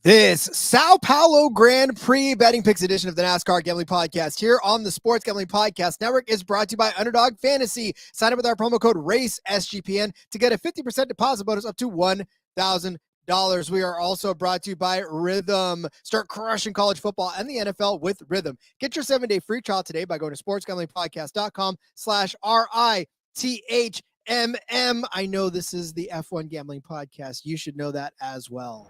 This Sao Paulo Grand Prix betting picks edition of the NASCAR Gambling Podcast here on the Sports Gambling Podcast Network is brought to you by Underdog Fantasy. Sign up with our promo code RACESGPN to get a 50% deposit bonus up to $1,000. We are also brought to you by Rhythm. Start crushing college football and the NFL with Rhythm. Get your 7-day free trial today by going to sportsgamblingpodcast.com/RITHMM. I know this is the F1 Gambling Podcast. You should know that as well.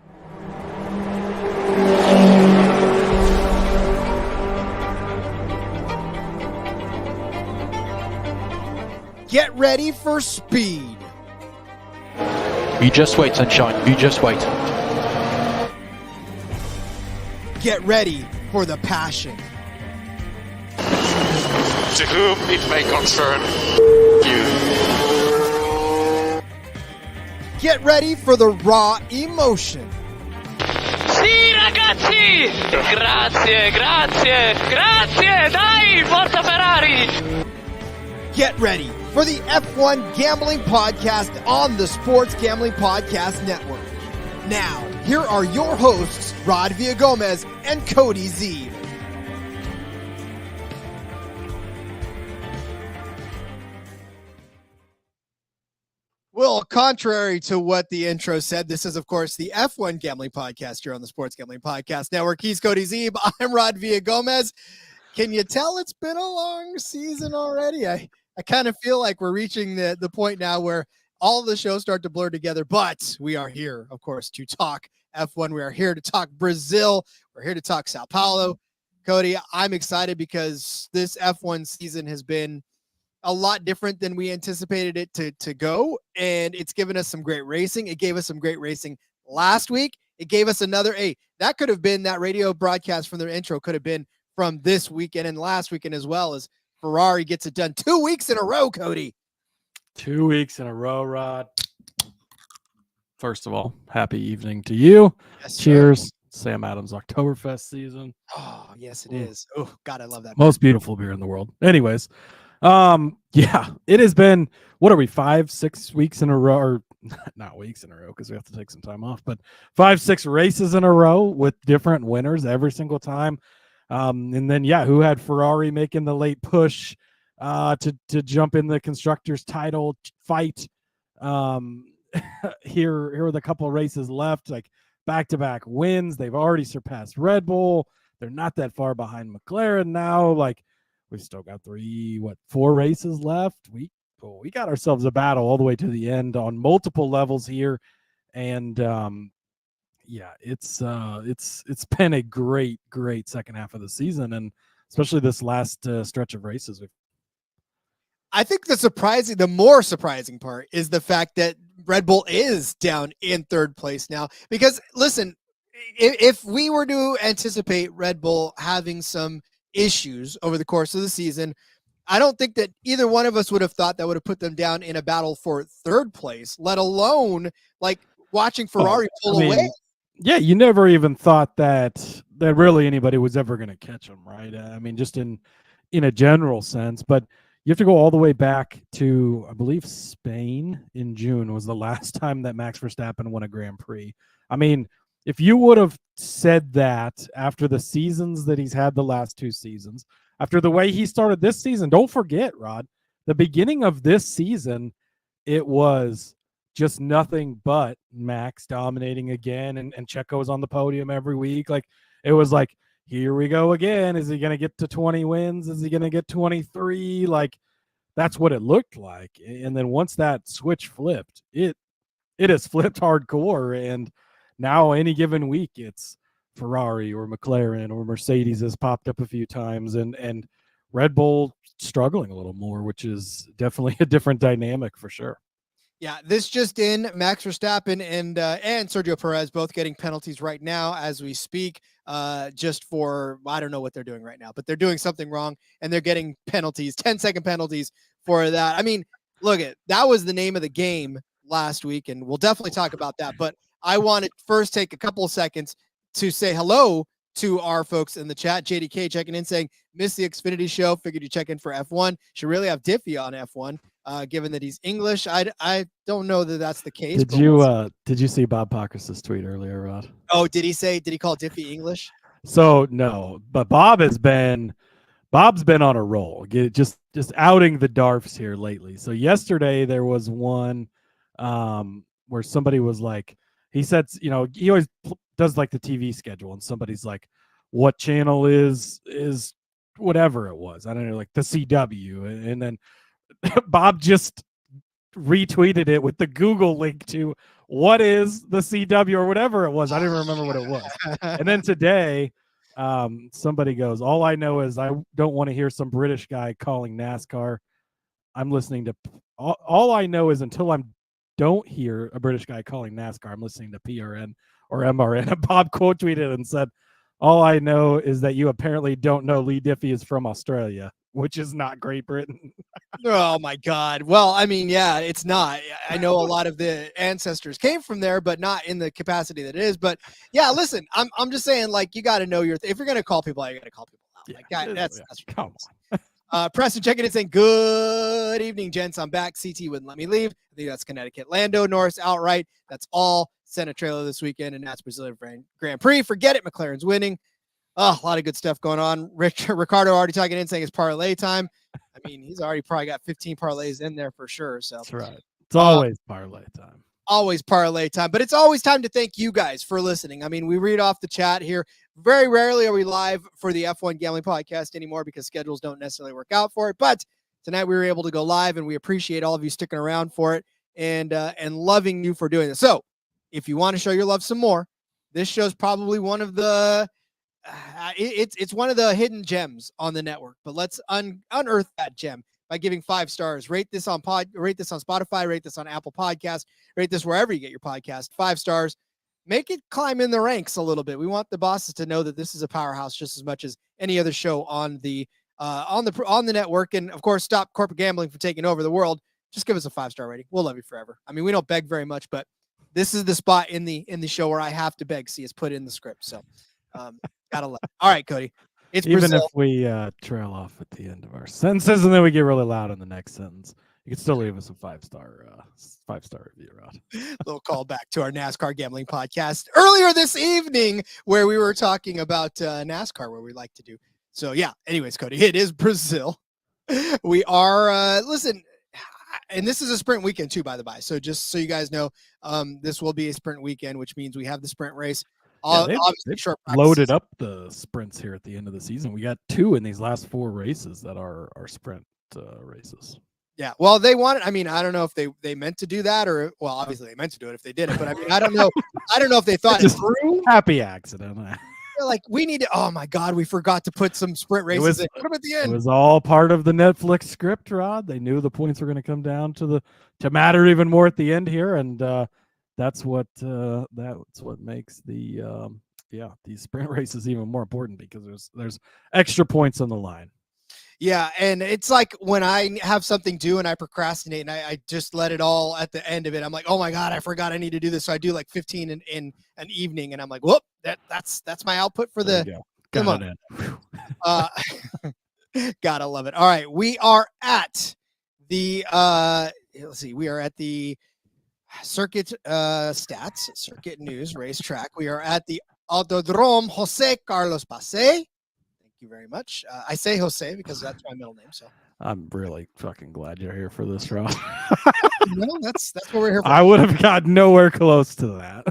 Get ready for speed. You just wait, sunshine. You just wait. Get ready for the passion. To whom it may concern you. Get ready for the raw emotion. Sì, ragazzi! Grazie, dai, forza Ferrari! Get ready for the F1 Gambling Podcast on the Sports Gambling Podcast Network. Now, here are your hosts, Rod Villagomez and Cody Zeeb. Well, contrary to what the intro said, this is, of course, the F1 Gambling Podcast here on the Sports Gambling Podcast Network. He's Cody Zeeb. I'm Rod Villagomez. Can you tell it's been a long season already? I kind of feel like we're reaching the point now where all the shows start to blur together, but we are here, of course, to talk F1. We are here to talk Brazil. We're here to talk Sao Paulo. Cody, I'm excited because this F1 season has been a lot different than we anticipated it to go, and it's given us some great racing. It gave us some great racing last week. It gave us another, that could have been that radio broadcast from the intro could have been from this weekend and last weekend as well, as Ferrari gets it done 2 weeks in a row, Cody. 2 weeks in a row, Rod. First of all, happy evening to you. Yes, cheers. Sir. Sam Adams Oktoberfest season. Oh, yes, it is. Oh, God, I love that. Most beautiful beer in the world. Anyways, yeah, it has been, what are we, 5-6 weeks in a row, or not weeks in a row because we have to take some time off, but 5-6 races in a row with different winners every single time. And then, yeah, who had Ferrari making the late push to jump in the constructors title fight. Here with a couple of races left, like back-to-back wins. They've already surpassed Red Bull. They're not that far behind McLaren now. Like, we've still got 4 races left. We got ourselves a battle all the way to the end on multiple levels here. And yeah, it's been a great second half of the season, and especially this last stretch of races. I think the more surprising part is the fact that Red Bull is down in third place now. Because listen, if we were to anticipate Red Bull having some issues over the course of the season, I don't think that either one of us would have thought that would have put them down in a battle for third place, let alone like watching Ferrari pull away. Yeah, you never even thought that really anybody was ever going to catch them, right? I mean, just in a general sense, but you have to go all the way back to, I believe, Spain in June was the last time that Max Verstappen won a Grand Prix. I mean, if you would have said that after the seasons that he's had the last 2 seasons, after the way he started this season, don't forget, Rod, the beginning of this season, it was just nothing but Max dominating again, and Checo was on the podium every week. Like, it was like, here we go again. Is he going to get to 20 wins? Is he going to get 23? Like, that's what it looked like. And then once that switch flipped, it has flipped hardcore. And now any given week, it's Ferrari or McLaren or Mercedes has popped up a few times, and Red Bull struggling a little more, which is definitely a different dynamic for sure. Yeah, this just in, Max Verstappen and Sergio Perez both getting penalties right now as we speak, just for, I don't know what they're doing right now, but they're doing something wrong, and they're getting penalties, 10-second penalties for that. I mean, look, that was the name of the game last week, and we'll definitely talk about that, but I want to first take a couple of seconds to say hello to our folks in the chat. JDK checking in saying, missed the Xfinity show. Figured you check in for F1. Should really have Diffie on F1. given that he's English. I don't know that that's the case. Did you see Bob Pockrass's tweet earlier, Rod? Oh, did he call Diffie English? So no, but Bob's been on a roll. Just outing the Darfs here lately. So yesterday there was one where somebody was like, he said, he always does like the TV schedule, and somebody's like, what channel is whatever it was, I don't know, like the CW, and then Bob just retweeted it with the Google link to what is the CW or whatever it was. I didn't remember what it was. And then today, somebody goes, all I know is I don't want to hear some British guy calling NASCAR. I'm listening to all I know is until I don't hear a British guy calling NASCAR, I'm listening to PRN or MRN. And Bob quote tweeted and said, all I know is that you apparently don't know Lee Diffie is from Australia, which is not Great Britain. Oh my God. Well, I mean, yeah, it's not. I know a lot of the ancestors came from there, but not in the capacity that it is. But yeah, listen, I'm just saying, like, you got to know if you're going to call people out, you got to call people out. Like, that's come on. Preston checking in saying, good evening, gents. I'm back. CT wouldn't let me leave. I think that's Connecticut. Lando Norris outright. That's all. Sent a trailer this weekend in NASCAR Brazilian Grand Prix. Forget it. McLaren's winning. Oh, a lot of good stuff going on. Ricardo already talking in saying it's parlay time. I mean, he's already probably got 15 parlays in there for sure. So that's right. It's always parlay time. Always parlay time. But it's always time to thank you guys for listening. I mean, we read off the chat here. Very rarely are we live for the F1 Gambling Podcast anymore because schedules don't necessarily work out for it. But tonight we were able to go live, and we appreciate all of you sticking around for it and loving you for doing this. So if you want to show your love some more, this show's probably one of the it's one of the hidden gems on the network. But let's unearth that gem by giving 5 stars. Rate this on Spotify, rate this on Apple Podcasts, rate this wherever you get your podcast. 5 stars. Make it climb in the ranks a little bit. We want the bosses to know that this is a powerhouse just as much as any other show on the network. And of course, stop corporate gambling from taking over the world. Just give us a 5-star rating. We'll love you forever. I mean, we don't beg very much, but this is the spot in the show where I have to beg. See, it's put in the script. So gotta love it. All right, Cody. It's even Brazil. If we trail off at the end of our sentences and then we get really loud in the next sentence, you can still leave us a 5-star review, Rod. Little call back to our NASCAR gambling podcast earlier this evening where we were talking about NASCAR, where we like to do. So yeah, anyways, Cody, it is Brazil. We are listen, and this is a sprint weekend too, by the by. So just so you guys know, this will be a sprint weekend, which means we have the sprint race. They've loaded up the sprints here at the end of the season. We got 2 in these last 4 races that are sprint races. Yeah, well, they wanted. I mean, I don't know if they meant to do that, or well, obviously they meant to do it if they did it. But I mean, I don't know. I don't know if they thought just happy accident. They're like, we need to. Oh my God, we forgot to put some sprint races in. Put them at the end. It was all part of the Netflix script, Rod. They knew the points were going to come down to matter even more at the end here, and that's what makes these sprint races even more important because there's extra points on the line. Yeah, and it's like when I have something due and I procrastinate and I just let it all at the end of it. I'm like, oh my God, I forgot I need to do this. So I do like 15 in an evening, and I'm like, whoop, that's my output for the. Come on, gotta love it. All right, we are at the let's see, we are at the circuit stats, circuit news, racetrack. We are at the Autodrome Jose Carlos Pace. Thank you very much. I say Jose because that's my middle name. So I'm really fucking glad you're here for this, Rob. No, that's what we're here for. I would have got nowhere close to that.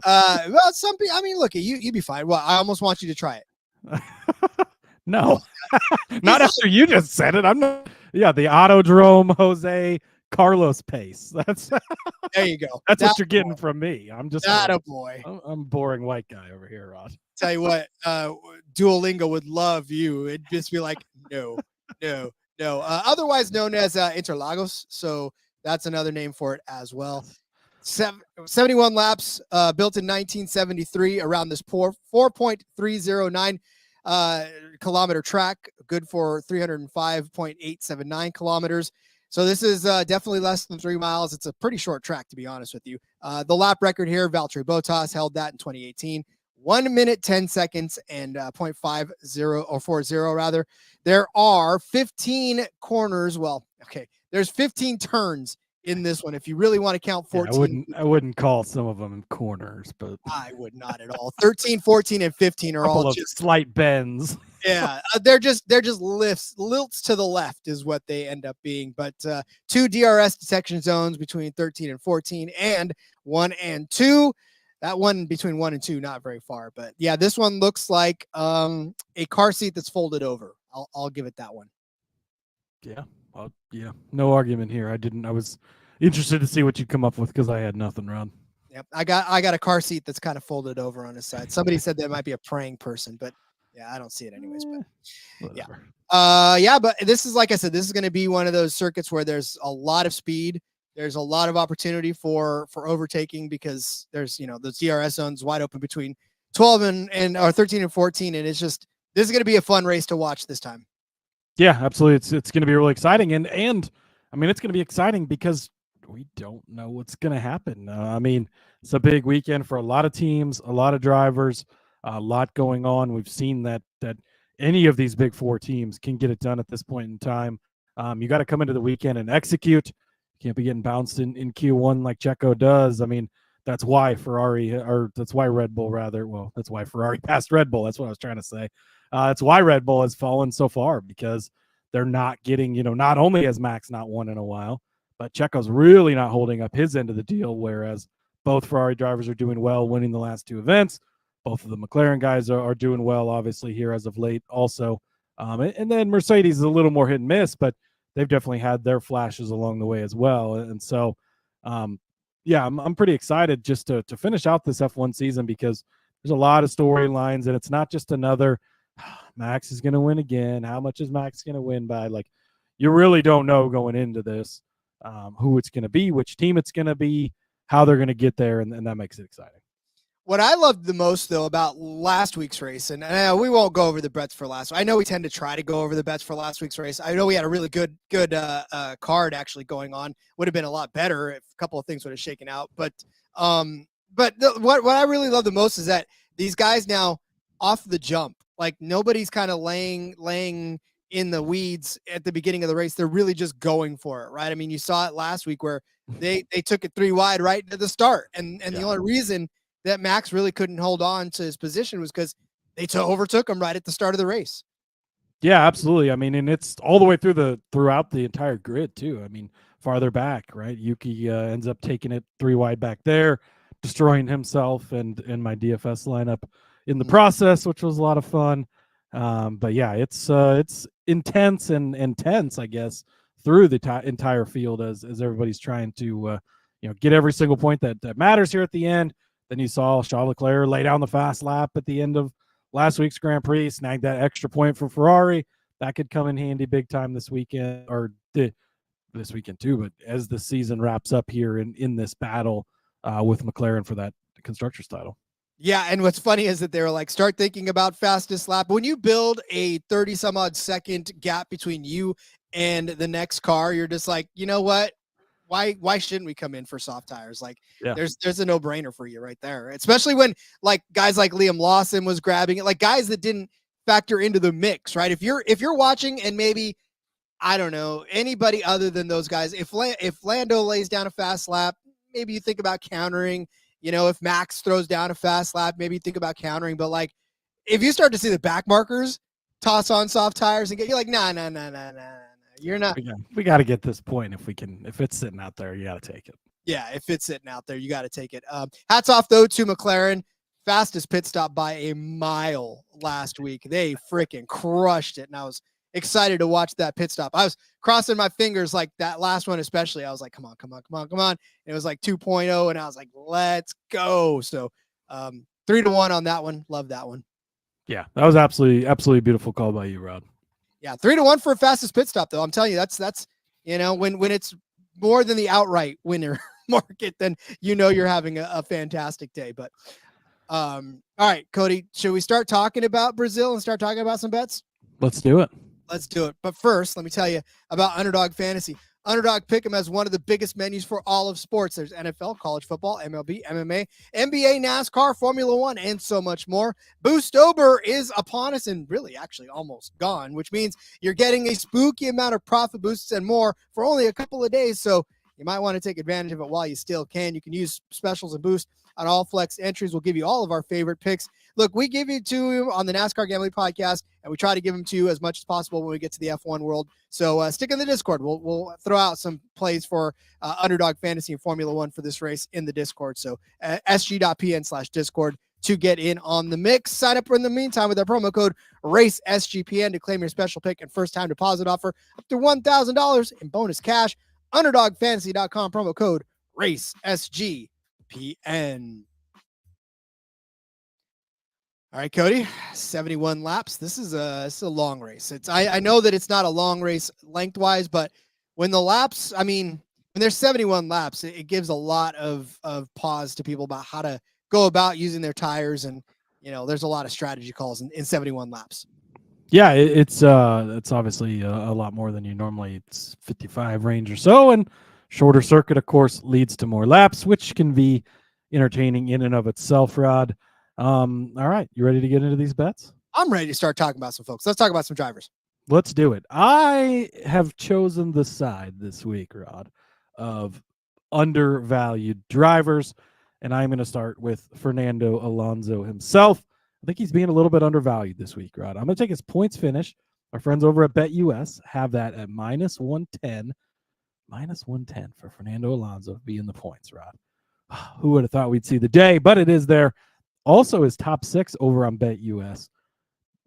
Well, some people. I mean, look, you'd be fine. Well, I almost want you to try it. No, not after you just said it. I'm not. Yeah, the Autodrome Jose Carlos Pace. That's there you go. That's what you're getting from me. I'm just a boy. I'm a boring white guy over here, Rod. Tell you what, Duolingo would love you. It'd just be like, no. Otherwise known as Interlagos. So that's another name for it as well. 71 laps, built in 1973 around this 4.309 kilometer track, good for 305.879 kilometers. So this is definitely less than 3 miles. It's a pretty short track, to be honest with you. The lap record here, Valtteri Bottas held that in 2018. 1 minute, 10 seconds, and 0.50 or 40 rather. There are 15 corners. Well, okay, there's 15 turns in this one. If you really want to count 14, I wouldn't call some of them corners, but I would not at all. 13, 14, and 15 are couple all of just slight bends. yeah. They're just lilts to the left is what they end up being. But 2 DRS detection zones between 13 and 14, and 1 and 2. That one between 1 and 2, not very far. But yeah, this one looks like a car seat that's folded over. I'll give it that one. Yeah. Yeah. No argument here. I was interested to see what you'd come up with because I had nothing, Ron. Yep. I got a car seat that's kind of folded over on his side. Somebody said that might be a praying person, but yeah, I don't see it anyways. But Whatever. yeah, but this is, like I said, this is going to be one of those circuits where there's a lot of speed. There's a lot of opportunity for overtaking because there's, those DRS zones wide open between 12 and or 13 and 14. And this is going to be a fun race to watch this time. Yeah, absolutely. It's going to be really exciting. And I mean, it's going to be exciting because we don't know what's going to happen. I mean, it's a big weekend for a lot of teams, a lot of drivers, a lot going on. We've seen that any of these big four teams can get it done at this point in time. You got to come into the weekend and execute. You can't be getting bounced in Q1 like Checo does. I mean, that's why that's why Red Bull rather. Well, that's why Ferrari passed Red Bull. That's what I was trying to say. It's why Red Bull has fallen so far because they're not getting, not only has Max not won in a while, but Checo's really not holding up his end of the deal, whereas both Ferrari drivers are doing well, winning the last 2 events. Both of the McLaren guys are doing well, obviously, here as of late also. And then Mercedes is a little more hit and miss, but they've definitely had their flashes along the way as well. And so, yeah, I'm pretty excited just to finish out this F1 season because there's a lot of storylines, and it's not just another Max is going to win again. How much is Max going to win by? Like, you really don't know going into this who it's going to be, which team it's going to be, how they're going to get there, and that makes it exciting. What I loved the most, though, about last week's race, and we won't go over the bets for last. I know we tend to try to go over the bets for last week's race. I know we had a really good card actually going on. Would have been a lot better if a couple of things would have shaken out. But what I really love the most is that these guys now off the jump, like nobody's kind of laying in the weeds at the beginning of the race. They're really just going for it, right? I mean, you saw it last week where they took it 3 wide right at the start, and the only reason that Max really couldn't hold on to his position was because they overtook him right at the start of the race. Yeah, absolutely. I mean, and it's all the way throughout the entire grid too. I mean, farther back, right? Yuki ends up taking it 3 wide back there, destroying himself and my DFS lineup in the process, which was a lot of fun. But yeah, it's intense and tense, I guess, through the entire field as everybody's trying to get every single point that matters here at the end. Then you saw Charles Leclerc lay down the fast lap at the end of last week's Grand Prix, snag that extra point for Ferrari. That could come in handy big time this weekend, or this weekend too. But as the season wraps up here in this battle with McLaren for that constructors title. Yeah, and what's funny is that they were like, start thinking about fastest lap. When you build a 30-some-odd second gap between you and the next car, you're just like, you know what? Why shouldn't we come in for soft tires? Like, there's a no-brainer for you right there. Especially when like guys like Liam Lawson was grabbing it, like guys that didn't factor into the mix, right? If you're watching and maybe, I don't know, anybody other than those guys, if Lando lays down a fast lap, maybe you think about countering. If Max throws down a fast lap, maybe you think about countering. But like, if you start to see the back markers toss on soft tires and you're like, nah. You're not. We got to get this point if it's sitting out there, you got to take it. Yeah, if it's sitting out there, you got to take it. Hats off though to McLaren, fastest pit stop by a mile last week. They freaking crushed it, and I was excited to watch that pit stop. I was crossing my fingers like that last one, especially. I was like, come on. And it was like 2.0, and I was like, let's go. So 3-1 on that one. Love that one. Yeah, that was absolutely beautiful call by you, Rod. Yeah, 3-1 for a fastest pit stop, though. I'm telling you, that's when it's more than the outright winner market, then you're having a fantastic day. But all right, Cody, should we start talking about Brazil and start talking about some bets? Let's do it. Let's do it. But first, let me tell you about Underdog Fantasy. Underdog Pick'em has one of the biggest menus for all of sports. There's NFL, college football, MLB, MMA, NBA, NASCAR, Formula One, and so much more. Boostober is upon us and really actually almost gone, which means you're getting a spooky amount of profit boosts and more for only a couple of days. So you might want to take advantage of it while you still can. You can use specials and boost on all flex entries. We'll give you all of our favorite picks. Look, we give you to you on the NASCAR Gambling Podcast, and we try to give them to you as much as possible when we get to the F1 world. So stick in the Discord. We'll throw out some plays for Underdog Fantasy and Formula One for this race in the Discord. So sg.pn/Discord to get in on the mix. Sign up in the meantime with our promo code RACESGPN to claim your special pick and first-time deposit offer up to $1,000 in bonus cash. UnderdogFantasy.com, promo code RACESGPN. All right, Cody, 71 laps. This is a long race. I know that it's not a long race lengthwise, but when the laps, I mean, when there's 71 laps, it gives a lot of pause to people about how to go about using their tires. And, you know, there's a lot of strategy calls in 71 laps. Yeah, it's obviously a lot more than you normally. It's 55 range or so, and shorter circuit, of course, leads to more laps, which can be entertaining in and of itself, Rod. All right, you ready to get into these bets? I'm ready to start talking about some folks. Let's talk about some drivers. Let's do it. I have chosen the side this week, Rod, of undervalued drivers, and I'm going to start with Fernando Alonso himself. I think he's being a little bit undervalued this week, Rod. I'm going to take his points finish. Our friends over at BetUS have that at -110. -110 for Fernando Alonso being the points, Rod. Who would have thought we'd see the day, but it is there. Also, his top 6 over on BetUS.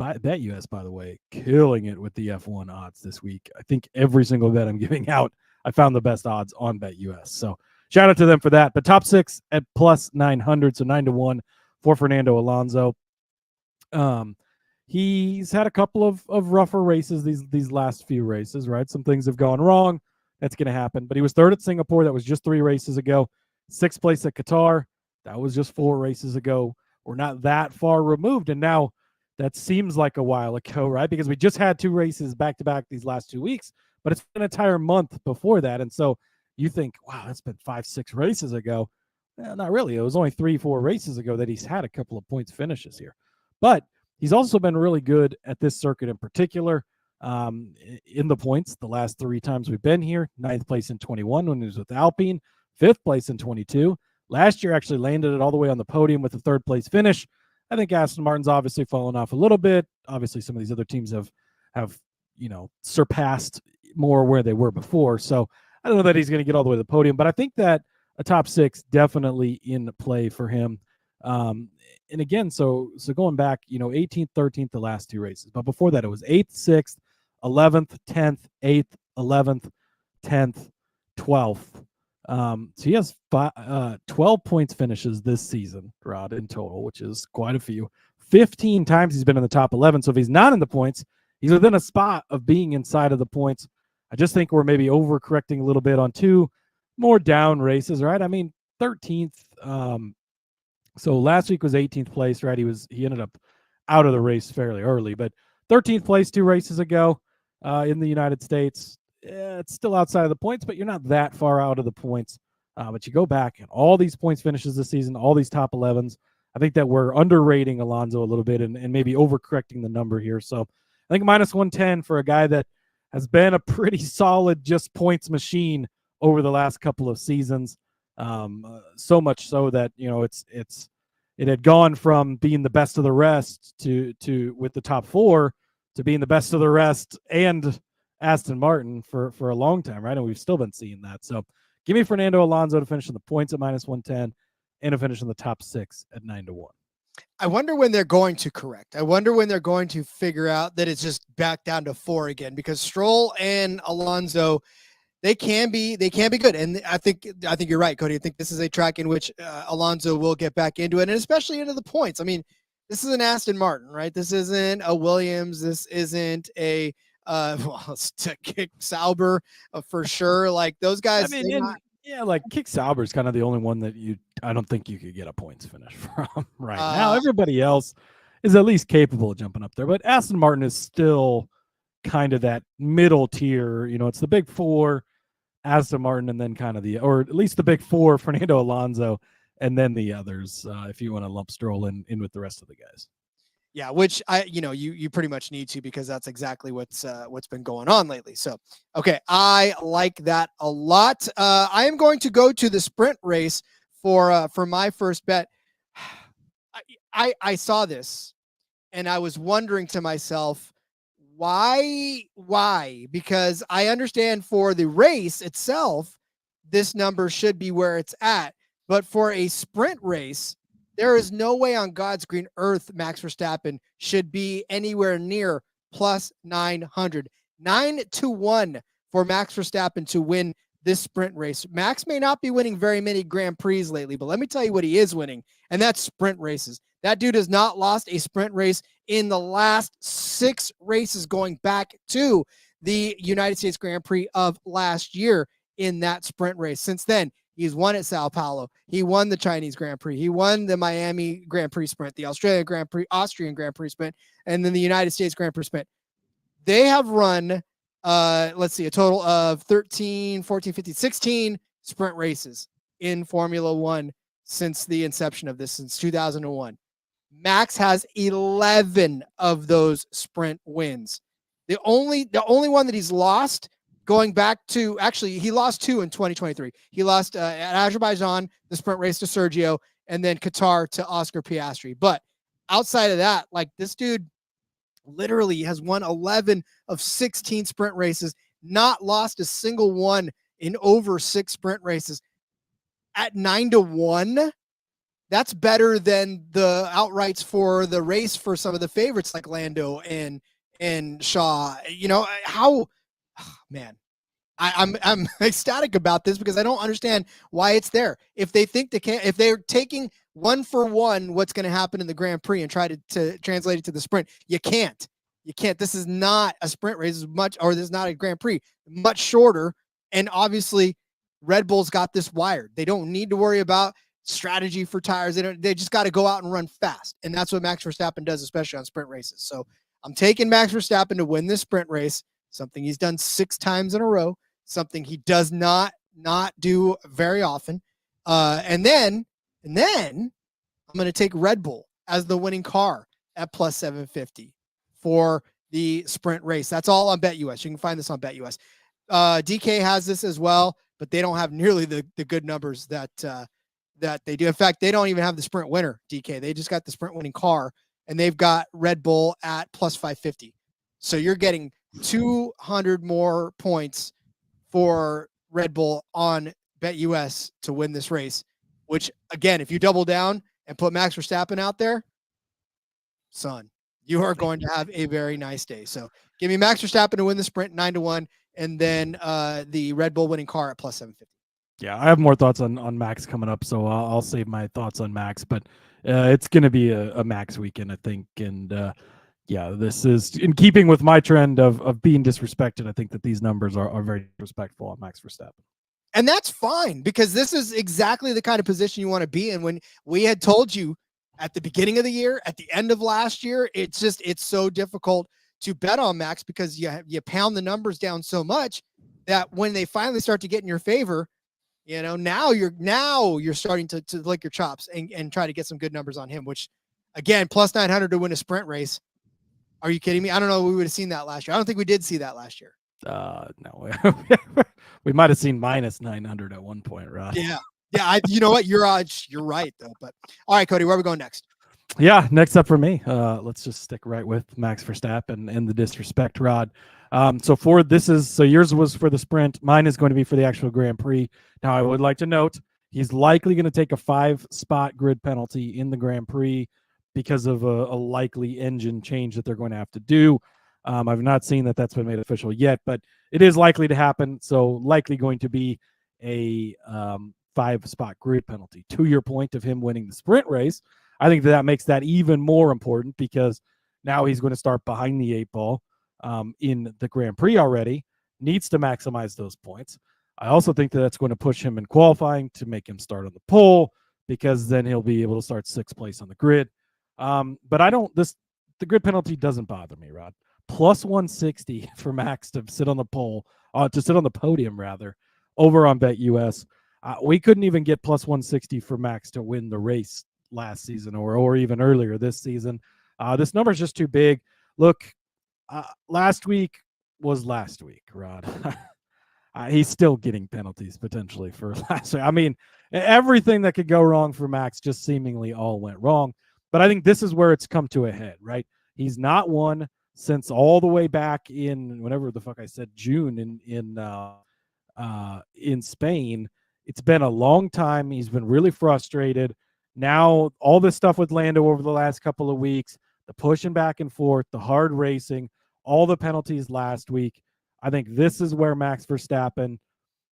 BetUS, by the way, killing it with the F1 odds this week. I think every single bet I'm giving out, I found the best odds on BetUS. So shout out to them for that. But top 6 at +900, so 9-1 for Fernando Alonso. He's had a couple of rougher races these last few races, right? Some things have gone wrong. That's going to happen. But he was 3rd at Singapore. That was just 3 races ago. 6th place at Qatar. That was just 4 races ago. We're not that far removed. And now that seems like a while ago, right? Because we just had 2 races back-to-back these last 2 weeks, but it's been an entire month before that. And so you think, wow, that's been 5-6 races ago. Not really. It was only 3-4 races ago that he's had a couple of points finishes here. But he's also been really good at this circuit in particular in the points the last 3 times we've been here. 9th place in 21 when he was with Alpine, 5th place in 22. Last year actually landed it all the way on the podium with a 3rd place finish. I think Aston Martin's obviously fallen off a little bit. Obviously, some of these other teams have surpassed more where they were before. So I don't know that he's going to get all the way to the podium, but I think that a top 6 definitely in play for him. And again, so going back, 18th, 13th, the last 2 races. But before that, it was 8th, 6th, 11th, 10th, 8th, 11th, 10th, 12th. So he has 12 points finishes this season, Rod, in total, which is quite a few. 15 times he's been in the top 11. So if he's not in the points, he's within a spot of being inside of the points. I just think we're maybe overcorrecting a little bit on 2 more down races, right? I mean, 13th. So last week was 18th place, right? He ended up out of the race fairly early, but 13th place 2 races ago in the United States. It's still outside of the points, but you're not that far out of the points. But you go back and all these points finishes this season, all these top 11s. I think that we're underrating Alonso a little bit and maybe overcorrecting the number here. So I think -110 for a guy that has been a pretty solid just points machine over the last couple of seasons. So much so that it had gone from being the best of the rest to with the top 4 to being the best of the rest and Aston Martin for a long time, right? And we've still been seeing that. So give me Fernando Alonso to finish in the points at -110 and to finish in the top 6 at 9-1. I wonder when they're going to correct. I wonder when they're going to figure out that it's just back down to 4 again, because Stroll and Alonso, they can be good. And I think you're right, Cody. I think this is a track in which Alonso will get back into it, and especially into the points. I mean, this is an Aston Martin, right? This isn't a Williams. This isn't a it's to Kick Sauber for sure. Like those guys. I mean, like Kick Sauber is kind of the only one that I don't think you could get a points finish from right now. Everybody else is at least capable of jumping up there, but Aston Martin is still kind of that middle tier. It's the big 4. Aston Martin, and then kind of or at least the big four, Fernando Alonso, and then the others, if you want to lump Stroll in with the rest of the guys. Yeah, which you pretty much need to, because that's exactly what's been going on lately. So, okay, I like that a lot. I am going to go to the sprint race for my first bet. I saw this and I was wondering to myself, why? Because I understand for the race itself, this number should be where it's at. But for a sprint race, there is no way on God's green earth Max Verstappen should be anywhere near plus 900. 9-1 for Max Verstappen to win this sprint race. Max may not be winning very many Grand Prix lately, but let me tell you what he is winning, and that's sprint races. That dude has not lost a sprint race in the last 6 races going back to the United States Grand Prix of last year in that sprint race. Since then, he's won at Sao Paulo. He won the Chinese Grand Prix. He won the Miami Grand Prix sprint, the Australian Grand Prix, Austrian Grand Prix sprint, and then the United States Grand Prix sprint. They have run, a total of 13, 14, 15, 16 sprint races in Formula One since the inception of this, since 2001. Max has 11 of those sprint wins. The only one that he's lost, going back to, actually, he lost 2 in 2023. He lost at Azerbaijan, the sprint race to Sergio, and then Qatar to Oscar Piastri. But outside of that, like, this dude literally has won 11 of 16 sprint races, not lost a single one in over 6 sprint races. At 9-1, that's better than the outrights for the race for some of the favorites like Lando and Shaw. You know how, man, I'm ecstatic about this because I don't understand why it's there. If they think they can't, if they're taking one for one what's going to happen in the Grand Prix and try to translate it to the sprint, you can't. This is not a sprint race as much, or this is not a Grand Prix, much shorter. And obviously Red Bull's got this wired. They don't need to worry about strategy for tires. They just got to go out and run fast. And that's what Max Verstappen does, especially on sprint races. So I'm taking Max Verstappen to win this sprint race, something he's done 6 times in a row, something he does not do very often. And then I'm going to take Red Bull as the winning car at plus 750 for the sprint race. That's all on BetUS. You can find this on BetUS. DK has this as well, but they don't have nearly the good numbers that they do. In fact, they don't even have the sprint winner, DK. They just got the sprint winning car, and they've got Red Bull at plus 550. So you're getting 200 more points for Red Bull on BetUS to win this race, which, again, if you double down and put Max Verstappen out there, son, you are going to have a very nice day. So give me Max Verstappen to win the sprint 9-1, and then the Red Bull winning car at plus 750. Yeah, I have more thoughts on Max coming up, so I'll save my thoughts on Max. But it's going to be a Max weekend, I think. And yeah, this is in keeping with my trend of being disrespected. I think that these numbers are very respectful on Max Verstappen. And that's fine, because this is exactly the kind of position you want to be in. When we had told you at the beginning of the year, at the end of last year, it's so difficult to bet on Max because you pound the numbers down so much that when they finally start to get in your favor, you know, now you're starting to lick your chops and try to get some good numbers on him, which, again, plus 900 to win a sprint race. Are you kidding me? I don't know. We would have seen that last year. I don't think we did see that last year. No, we might have seen minus 900 at one point, Rod. Yeah. You know what? You're right though. But all right, Cody, where are we going next? Yeah, next up for me, let's just stick right with Max Verstappen and the disrespect, Rod. So yours was for the sprint. Mine is going to be for the actual Grand Prix. Now, I would like to note he's likely going to take a 5-spot grid penalty in the Grand Prix because of a likely engine change that they're going to have to do. I've not seen that's been made official yet, but it is likely to happen. So likely going to be a 5-spot grid penalty. To your point of him winning the sprint race, I think that makes that even more important because now he's going to start behind the 8 ball in the Grand Prix already, needs to maximize those points. I also think that's going to push him in qualifying to make him start on the pole because then he'll be able to start 6th place on the grid. But the grid penalty doesn't bother me, Rod. Plus 160 for Max to sit on the pole, to sit on the podium rather, over on BetUS. We couldn't even get plus 160 for Max to win the race last season or even earlier this season. This number is just too big. Look, last week was last week, Rod. He's still getting penalties potentially for last week. I mean, everything that could go wrong for Max just seemingly all went wrong. But I think this is where it's come to a head, right? He's not won since all the way back in whenever the fuck I said June in Spain. It's been a long time. He's been really frustrated. Now, all this stuff with Lando over the last couple of weeks, the pushing back and forth, the hard racing, all the penalties last week. I think this is where Max Verstappen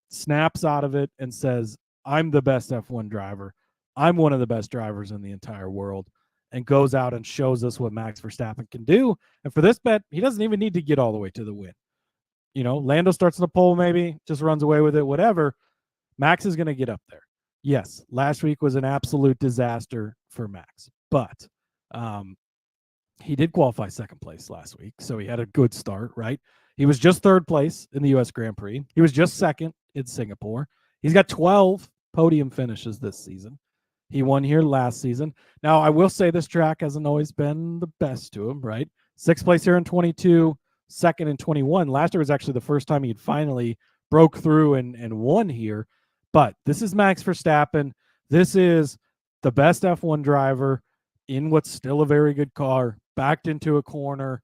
snaps out of it and says, I'm the best F1 driver. I'm one of the best drivers in the entire world, and goes out and shows us what Max Verstappen can do. And for this bet, he doesn't even need to get all the way to the win. Lando starts in the pole, maybe just runs away with it, whatever. Max is going to get up there. Yes, last week was an absolute disaster for Max, but he did qualify second place last week, so he had a good start, right? He was just third place in the U.S. Grand Prix. He was just second in Singapore. He's got 12 podium finishes this season. He won here last season. Now, I will say this track hasn't always been the best to him, right? Sixth place here in 22, second in 21. Last year was actually the first time he'd finally broke through and won here. But this is Max Verstappen. This is the best F1 driver in what's still a very good car, backed into a corner.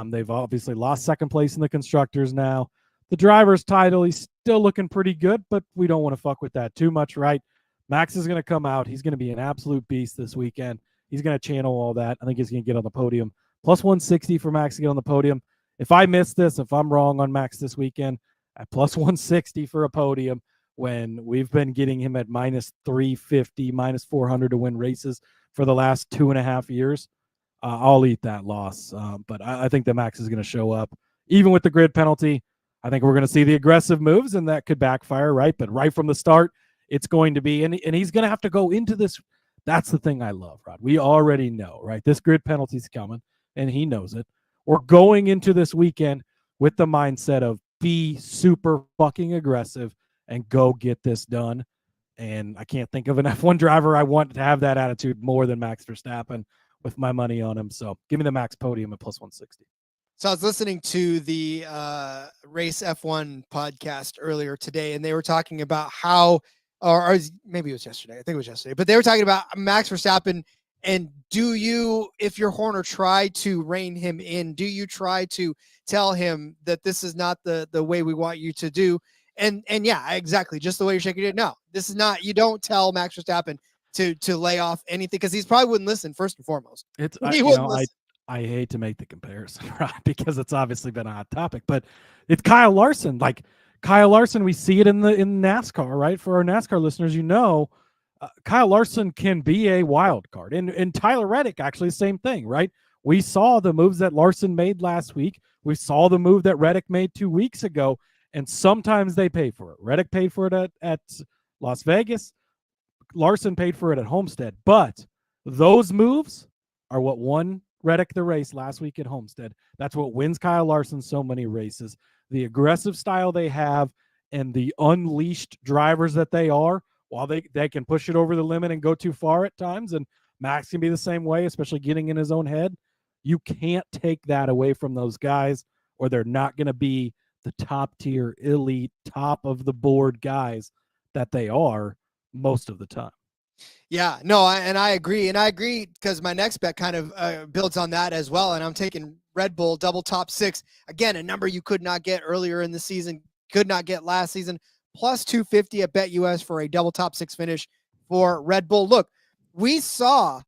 They've obviously lost second place in the constructors now. The driver's title, he's still looking pretty good, but we don't want to fuck with that too much, right? Max is going to come out. He's going to be an absolute beast this weekend. He's going to channel all that. I think he's going to get on the podium. Plus 160 for Max to get on the podium. If I miss this, if I'm wrong on Max this weekend, at plus 160 for a podium, when we've been getting him at minus 350, minus 400 to win races for the last 2.5 years, I'll eat that loss. But I think that Max is going to show up. Even with the grid penalty, I think we're going to see the aggressive moves, and that could backfire, right? But right from the start, it's going to be, and he's going to have to go into this. That's the thing I love, Rod. We already know, right? This grid penalty's coming, and he knows it. We're going into this weekend with the mindset of be super fucking aggressive and go get this done. And I can't think of an F1 driver I want to have that attitude more than Max Verstappen with my money on him. So give me the Max podium at plus 160. So I was listening to the Race F1 podcast earlier today, and they were talking about how, or maybe it was yesterday. I think it was yesterday, but they were talking about Max Verstappen. And do you, if your Horner, try to rein him in? Do you try to tell him that this is not the way we want you to do? And yeah, exactly. Just the way you're shaking it. No, this is not. You don't tell Max Verstappen to lay off anything, because he's probably wouldn't listen first and foremost. I hate to make the comparison, right? Because it's obviously been a hot topic, but it's Kyle Larson. Like Kyle Larson, we see it in NASCAR, right? For our NASCAR listeners, Kyle Larson can be a wild card, and Tyler Reddick actually same thing, right? We saw the moves that Larson made last week. We saw the move that Reddick made 2 weeks ago, and sometimes they pay for it. Reddick paid for it at Las Vegas. Larson paid for it at Homestead, but those moves are what won Reddick the race last week at Homestead. That's what wins Kyle Larson so many races. The aggressive style they have and the unleashed drivers that they are, while they can push it over the limit and go too far at times, and Max can be the same way, especially getting in his own head. You can't take that away from those guys, or they're not going to be the top tier, elite, top of the board guys that they are most of the time. Yeah, no, I agree. And I agree because my next bet kind of builds on that as well. And I'm taking Red Bull double top 6. Again, a number you could not get earlier in the season, could not get last season. Plus 250 at BetUS for a double top 6 finish for Red Bull. Look, we saw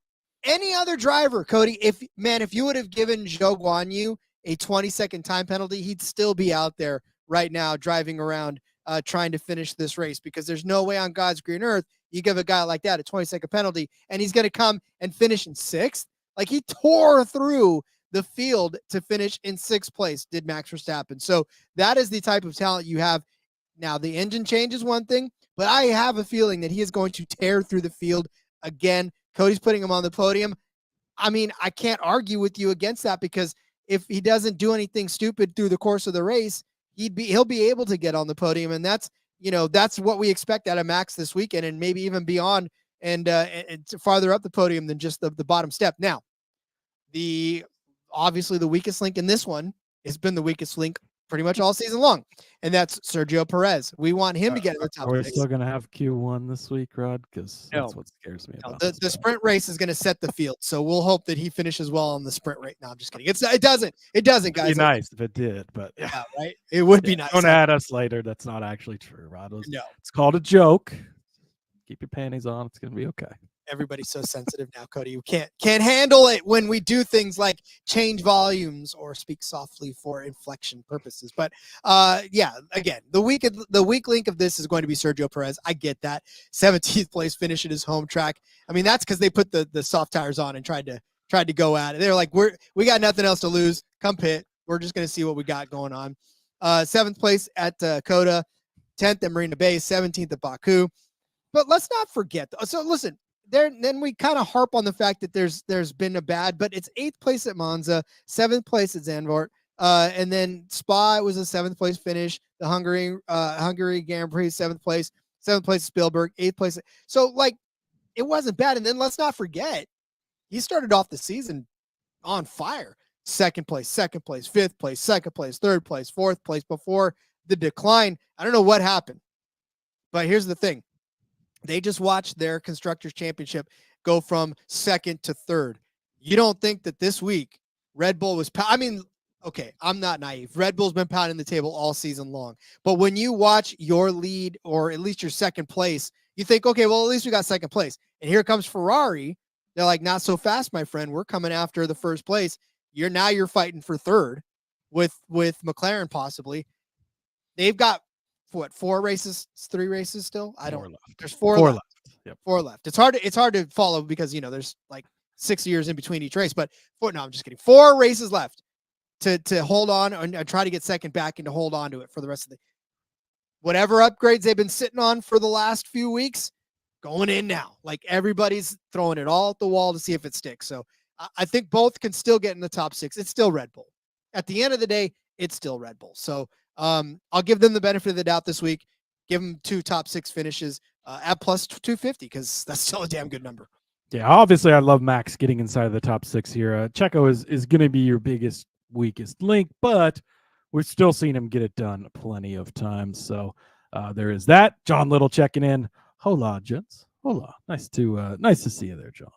any other driver, Cody, if you would have given Zhou Guanyu a 20-second time penalty, he'd still be out there right now driving around trying to finish this race, because there's no way on God's green earth you give a guy like that a 20-second penalty and he's going to come and finish in 6th. Like, he tore through the field to finish in 6th place, did Max Verstappen. So that is the type of talent you have. Now, the engine change is one thing, but I have a feeling that he is going to tear through the field again. Cody's putting him on the podium. I mean, I can't argue with you against that, because if he doesn't do anything stupid through the course of the race, he'll be able to get on the podium. And that's that's what we expect out of Max this weekend, and maybe even beyond, and farther up the podium than just the bottom step. Now, obviously the weakest link in this one has been the weakest link pretty much all season long, and that's Sergio Perez. We want him to get in the top We're six. still going to have Q1 this week, Rod, because No. that's what scares me about The sprint race is going to set the field, so we'll hope that he finishes well on the sprint rate. No, I'm just kidding. It doesn't, guys. It'd be nice if it did, but Yeah, right. It would be nice. Don't add us later. That's not actually true, Rod. No, It's called a joke. Keep your panties on. It's going to be okay. everybody's so sensitive now, Cody. You can't handle it when we do things like change volumes or speak softly for inflection purposes. But again, the weak link of this is going to be Sergio Perez. I get that. 17th place finish at his home track. I mean, that's because they put the soft tires on and tried to go at it. They're like, we got nothing else to lose. Come pit. We're just going to see what we got going on. 7th place at Coda, 10th at Marina Bay, 17th at Baku. But let's not forget. So listen, then we kind of harp on the fact that there's been a bad, but it's 8th place at Monza, 7th place at Zandvoort, and then Spa was a 7th place finish. The Hungary Grand Prix, 7th place at Spielberg, 8th place. So it wasn't bad. And then let's not forget, he started off the season on fire. 2nd place, 5th place, 2nd place, 3rd place, 4th place before the decline. I don't know what happened, but here's the thing. They just watched their Constructors' Championship go from 2nd to 3rd. You don't think that this week Red Bull was okay, I'm not naive. Red Bull's been pounding the table all season long. But when you watch your lead or at least your 2nd place, you think, okay, well, at least we got 2nd place. And here comes Ferrari. They're like, not so fast, my friend. We're coming after the 1st place. You're fighting for 3rd with McLaren possibly. They've got 4 races, 3 races still? There's 4 left. Yep. 4 left. It's hard to follow because there's 6 years in between each race, but I'm just kidding. 4 races left to hold on and try to get 2nd back and to hold on to it for the rest of whatever upgrades they've been sitting on for the last few weeks, going in now. Everybody's throwing it all at the wall to see if it sticks. So I think both can still get in the top 6. It's still Red Bull. At the end of the day, it's still Red Bull. So I'll give them the benefit of the doubt this week. Give them 2 top 6 finishes at plus 250 because that's still a damn good number. Yeah, obviously I love Max getting inside of the top 6 here. Checo is going to be your biggest, weakest link, but we've still seen him get it done plenty of times. So there is that. John Little checking in. Hola, gents. Hola. Nice to see you there, John.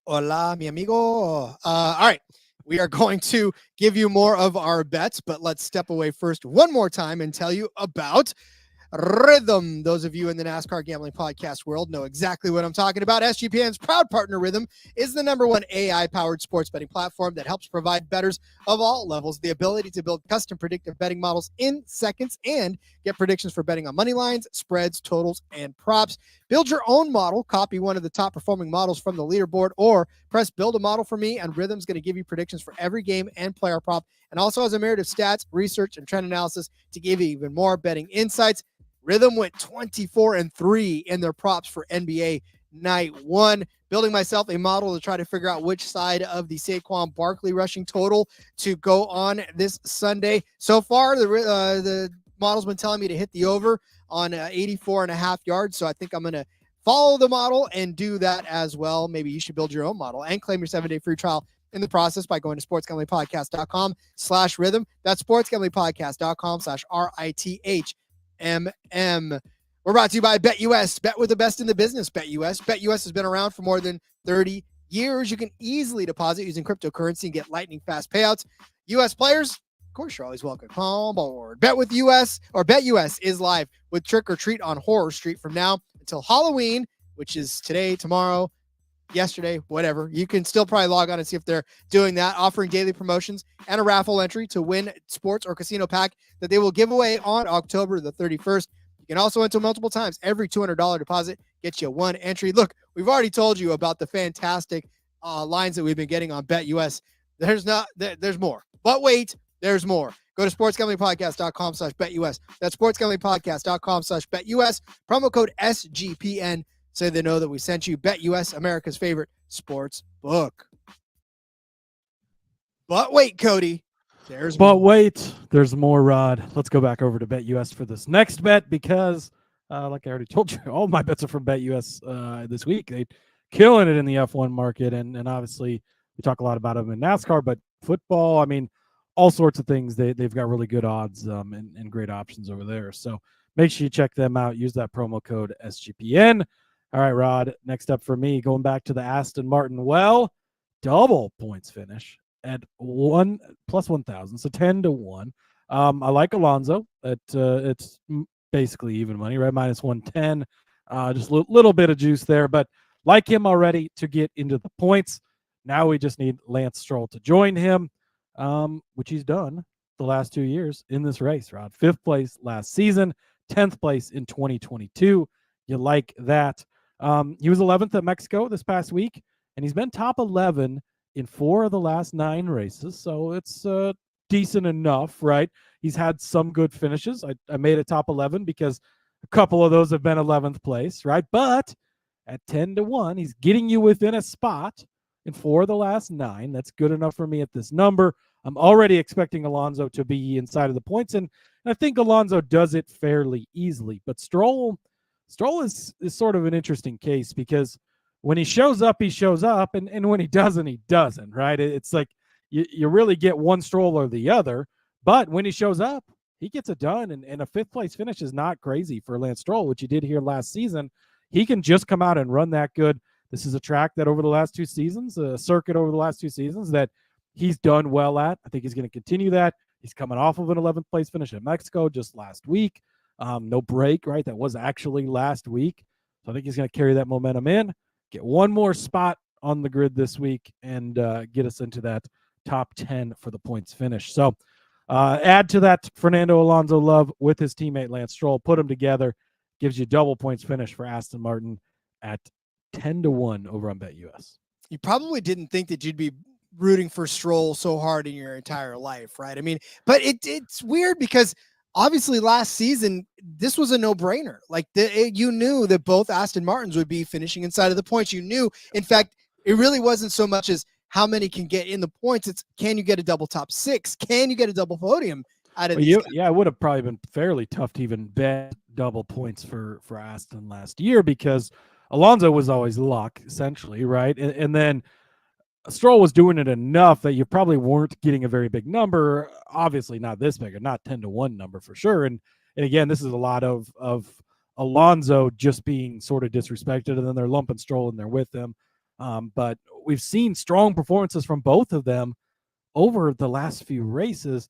Hola, mi amigo. All right. We are going to give you more of our bets, but let's step away first one more time and tell you about Rhythm. Those of you in the NASCAR gambling podcast world know exactly what I'm talking about. SGPN's proud partner Rhythm is the #1 AI-powered sports betting platform that helps provide bettors of all levels the ability to build custom predictive betting models in seconds and get predictions for betting on money lines, spreads, totals, and props. Build your own model, copy one of the top performing models from the leaderboard, or press build a model for me, and Rhythm's going to give you predictions for every game and player prop, and also has a myriad of stats, research, and trend analysis to give you even more betting insights. Rhythm went 24-3 in their props for NBA Night 1. Building myself a model to try to figure out which side of the Saquon Barkley rushing total to go on this Sunday. So far, the model's been telling me to hit the over on 84.5 yards. So I think I'm going to follow the model and do that as well. Maybe you should build your own model and claim your 7-day free trial in the process by going to sportsgamblingpodcast.com/rhythm. That's sportsgamblingpodcast.com/RITH. We're brought to you by BetUS. Bet with the best in the business. BetUS. BetUS has been around for more than 30 years. You can easily deposit using cryptocurrency and get lightning fast payouts. U.S. players, of course, you're always welcome. Come on board. BetUS is live with Trick or Treat on Horror Street from now until Halloween, which is today, tomorrow, yesterday, whatever. You can still probably log on and see if they're doing that, offering daily promotions and a raffle entry to win sports or casino pack that they will give away on October the 31st. You can also enter multiple times. Every $200 deposit gets you 1 entry. Look, we've already told you about the fantastic lines that we've been getting on BetUS. There's more. But wait, there's more. Go to sportsgamblingpodcast.com/BetUS. That's sportsgamblingpodcast.com/BetUS. Promo code SGPN. So they know that we sent you. BetUS, America's favorite sports book. But wait, Cody. There's more, Rod. Let's go back over to BetUS for this next bet because Like I already told you, all my bets are from BetUS this week. They killing it in the F1 market, and obviously we talk a lot about them in NASCAR, but football, I mean, all sorts of things. They've got really good odds and great options over there. So make sure you check them out. Use that promo code SGPN. All right, Rod. Next up for me, going back to the Aston Martin. Well, double points finish at one plus 1,000, so 10-1. I like Alonso. It's basically even money, right? Minus 110. Just a little bit of juice there, but like him already to get into the points. Now we just need Lance Stroll to join him, which he's done the last 2 years in this race, Rod. 5th place last season, 10th place in 2022. You like that. He was 11th at Mexico this past week, and he's been top 11 in 4 of the last 9 races. So it's decent enough, right? He's had some good finishes. I made a top 11 because a couple of those have been 11th place, right? But at 10-1, he's getting you within a spot in 4 of the last 9. That's good enough for me at this number. I'm already expecting Alonso to be inside of the points, and I think Alonso does it fairly easily. But Stroll is sort of an interesting case because when he shows up, and when he doesn't, right? It's like you really get one Stroll or the other, but when he shows up, he gets it done, and a 5th place finish is not crazy for Lance Stroll, which he did here last season. He can just come out and run that good. This is a track that over the last 2 seasons, a circuit over the last 2 seasons that he's done well at. I think he's going to continue that. He's coming off of an 11th place finish in Mexico just last week. No break, right? That was actually last week. So I think he's going to carry that momentum in, get one more spot on the grid this week, and get us into that top 10 for the points finish. So add to that Fernando Alonso love with his teammate Lance Stroll, put them together, gives you double points finish for Aston Martin at 10-1 over on BetUS. You probably didn't think that you'd be rooting for Stroll so hard in your entire life, right? I mean, but it's weird because obviously last season, this was a no-brainer. Like you knew that both Aston Martins would be finishing inside of the points. You knew, in fact, it really wasn't so much as how many can get in the points. It's can you get a double top 6? Can you get a double podium out of these guys? Yeah, it would have probably been fairly tough to even bet double points for Aston last year because Alonso was always luck, essentially, right? And then Stroll was doing it enough that you probably weren't getting a very big number. Obviously, not this big, or not 10-1 number for sure. And again, this is a lot of Alonso just being sort of disrespected, and then they're lumping Stroll in there with them. But we've seen strong performances from both of them over the last few races.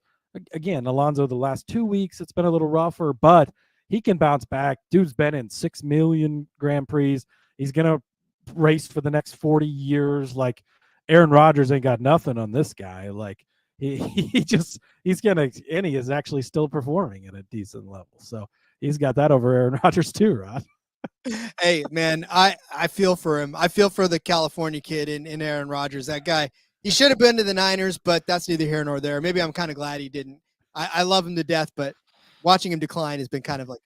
Again, Alonso the last 2 weeks, it's been a little rougher, but he can bounce back. Dude's been in 6 million Grand Prix. He's going to race for the next 40 years. Like, Aaron Rodgers ain't got nothing on this guy. Like, he's going to, and he is actually still performing at a decent level. So he's got that over Aaron Rodgers too, Rod. Hey, man, I feel for him. I feel for the California kid in Aaron Rodgers. That guy, he should have been to the Niners, but that's neither here nor there. Maybe I'm kind of glad he didn't. I love him to death, but watching him decline has been kind of like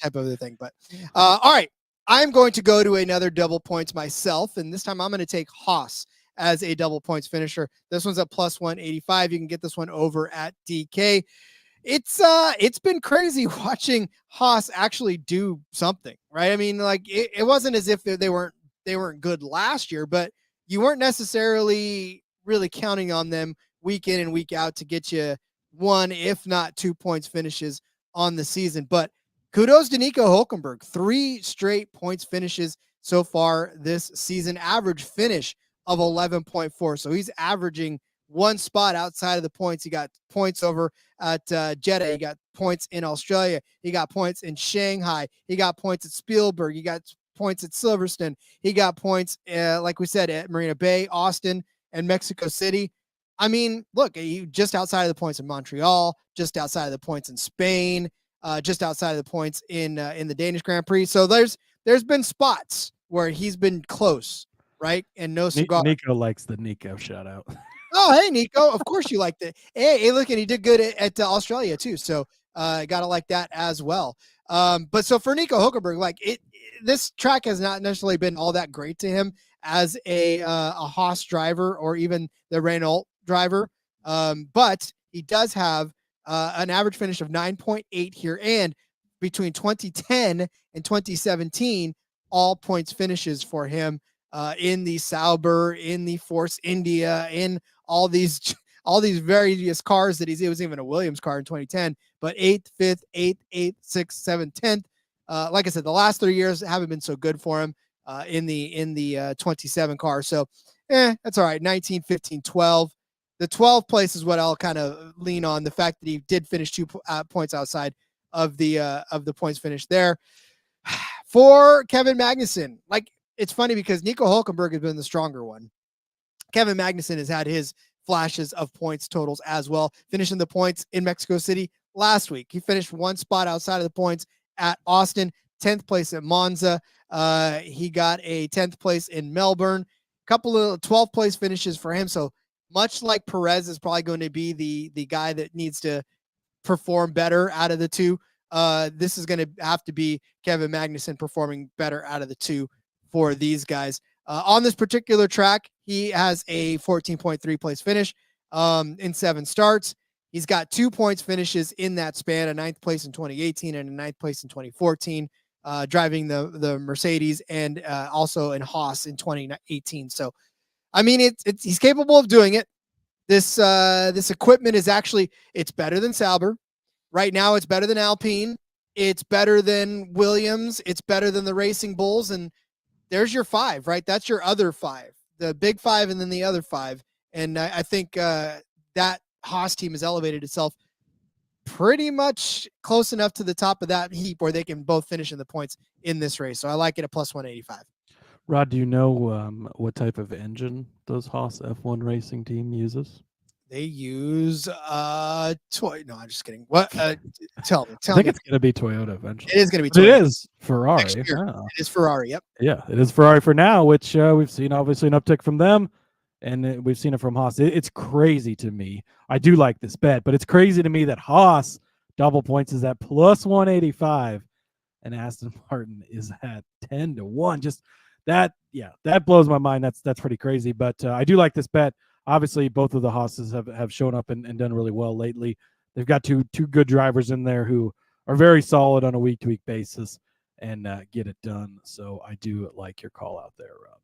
type of the thing. But all right, I'm going to go to another double points myself, and this time I'm going to take Haas as a double points finisher. This one's at plus 185. You can get this one over at DK. It's been crazy watching Haas actually do something, right? I mean, like it wasn't as if they weren't good last year, but you weren't necessarily really counting on them week in and week out to get you 1, if not 2 points finishes on the season. But kudos to Nico Hülkenberg, 3 straight points finishes so far this season, average finish of 11.4. So he's averaging 1 spot outside of the points. He got points over at Jeddah. He got points in Australia. He got points in Shanghai. He got points at Spielberg. He got points at Silverstone. He got points, like we said, at Marina Bay, Austin, and Mexico City. I mean, look, he just outside of the points in Montreal, just outside of the points in Spain, just outside of the points in the Danish Grand Prix. So there's been spots where he's been close, right? And no cigar. Nico likes the Nico shout out. Oh, hey, Nico. Of course you liked it. Hey, look, and he did good at Australia too. So gotta like that as well. But so for Nico Hülkenberg, like this track has not necessarily been all that great to him as a Haas driver or even the Renault driver. But he does have an average finish of 9.8 here. And between 2010 and 2017, all points finishes for him in the Sauber, in the Force India, in all these various cars that it was even a Williams car in 2010, but 8th, 5th, 8th, 8th, 6th, 7th, 10th. Like I said, the last 3 years haven't been so good for him in the 27 car. So, that's all right. 19, 15, 12. The 12th place is what I'll kind of lean on. The fact that he did finish 2 points outside of the points finish there. For Kevin Magnussen, like, it's funny because Nico Hulkenberg has been the stronger one. Kevin Magnussen has had his flashes of points totals as well, finishing the points in Mexico City last week. He finished 1 spot outside of the points at Austin, 10th place at Monza. He got a 10th place in Melbourne, couple of 12th place finishes for him. So much like Perez is probably going to be the guy that needs to perform better out of the two. This is going to have to be Kevin Magnussen performing better out of the two for these guys. On this particular track, he has a 14.3 place finish in 7 starts. He's got 2 points finishes in that span, a 9th place in 2018 and a 9th place in 2014, driving the Mercedes and also in Haas in 2018. So, I mean, he's capable of doing it. This equipment is it's better than Sauber. Right now, it's better than Alpine. It's better than Williams. It's better than the Racing Bulls. And there's your 5, right? That's your other 5, the big 5 and then the other 5. And I think that Haas team has elevated itself pretty much close enough to the top of that heap where they can both finish in the points in this race. So I like it at plus 185. Rod, do you know what type of engine those Haas F1 racing team uses? They use toy. No, I'm just kidding. What? Tell me. I think it's going to be Toyota eventually. It is going to be Toyota. Toyota. It is Ferrari. It is Ferrari. Yep. Yeah, it is Ferrari for now, which we've seen obviously an uptick from them, and we've seen it from Haas. It's crazy to me. I do like this bet, but it's crazy to me that Haas double points is at plus 185, and Aston Martin is at 10-1. Just that blows my mind. That's pretty crazy. But I do like this bet. Obviously, both of the Haas's have shown up and done really well lately. They've got two good drivers in there who are very solid on a week-to-week basis and get it done. So I do like your call out there, Rob.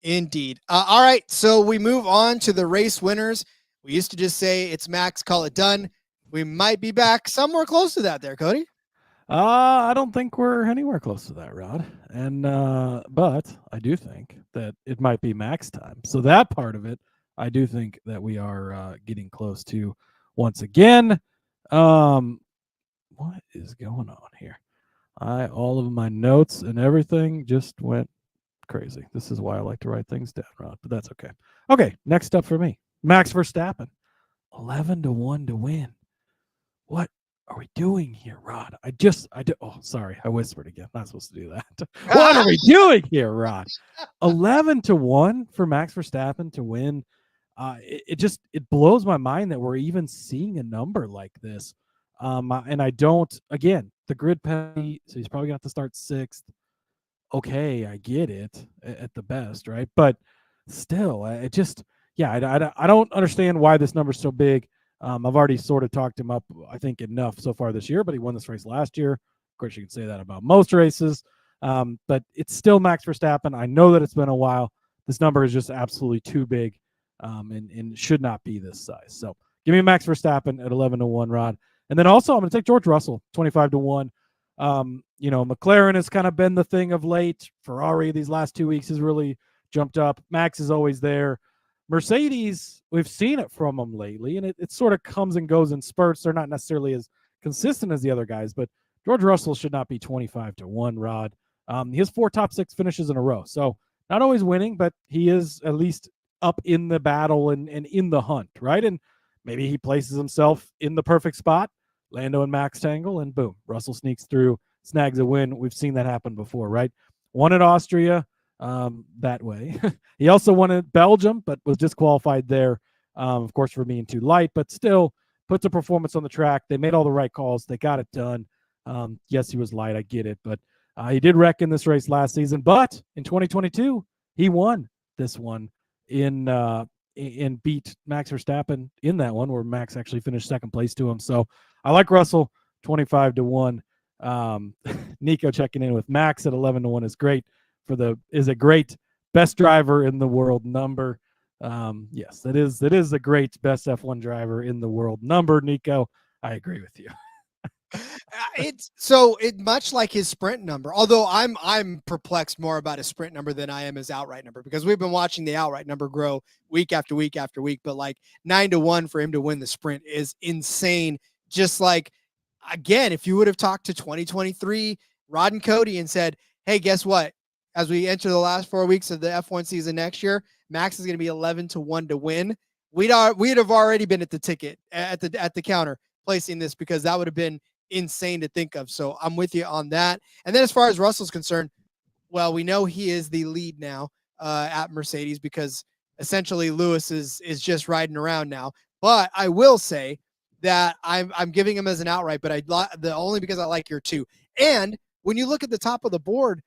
Indeed. All right, so we move on to the race winners. We used to just say it's Max, call it done. We might be back somewhere close to that there, Cody. I don't think we're anywhere close to that, Rod. And but I do think that it might be Max time. So that part of it, I do think that we are getting close to once again. What is going on here? All of my notes and everything just went crazy. This is why I like to write things down, Rod, but that's okay. Okay, next up for me, Max Verstappen, 11-1 to win. What are we doing here, Rod? Oh, sorry, I whispered again. Not supposed to do that. What are we doing here, Rod? 11-1 for Max Verstappen to win. It blows my mind that we're even seeing a number like this. And I don't, again, the grid penalty, so he's probably got to start 6th. Okay, I get it at the best, right? But still, I don't understand why this number's so big. I've already sort of talked him up, I think, enough so far this year, but he won this race last year. Of course, you can say that about most races, but it's still Max Verstappen. I know that it's been a while. This number is just absolutely too big. And should not be this size. So give me Max Verstappen at 11-1, Rod. And then also I'm going to take George Russell, 25-1. McLaren has kind of been the thing of late. Ferrari these last 2 weeks has really jumped up. Max is always there. Mercedes, we've seen it from them lately, and it sort of comes and goes in spurts. They're not necessarily as consistent as the other guys, but George Russell should not be 25-1, Rod. He has 4 top 6 finishes in a row. So not always winning, but he is at least up in the battle and in the hunt, right? And maybe he places himself in the perfect spot, Lando and Max tangle, and boom, Russell sneaks through, snags a win. We've seen that happen before, right? Won at Austria that way. He also won at Belgium, but was disqualified there, of course, for being too light, but still puts a performance on the track. They made all the right calls. They got it done. Yes, he was light. I get it, but he did wreck in this race last season. But in 2022, he won this one and beat Max Verstappen in that one where Max actually finished second place to him. So I like Russell 25-1. Nico checking in with Max at 11-1 is a great best driver in the world number. Yes, that is a great best F1 driver in the world number, Nico. I agree with you. It much like his sprint number, although I'm perplexed more about his sprint number than I am his outright number, because we've been watching the outright number grow week after week after week, but like 9-1 for him to win the sprint is insane. Just like, again, if you would have talked to 2023 Rod and Cody and said, hey, guess what? As we enter the last 4 weeks of the F1 season next year, Max is going to be 11-1 to win. We'd have already been at the ticket at the counter placing this, because that would have been insane to think of. So I'm with you on that. And then as far as Russell's concerned, well, we know he is the lead now at Mercedes, because essentially Lewis is just riding around now. But I will say that I'm giving him as an outright, but only because I like your two. And when you look at the top of the board,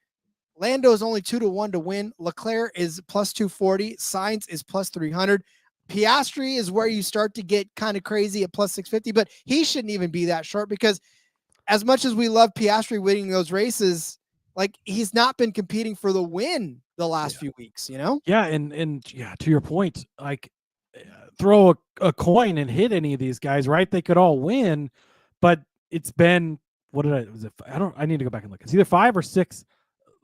Lando is only 2-1 to win. Leclerc is plus 240. Sainz is plus 300. Piastri is where you start to get kind of crazy at plus 650, but he shouldn't even be that short, because as much as we love Piastri winning those races, like, he's not been competing for the win the last few weeks, you know? Yeah. And yeah, to your point, like, throw a coin and hit any of these guys, right? They could all win, but it's been, I need to go back and look. It's either 5 or 6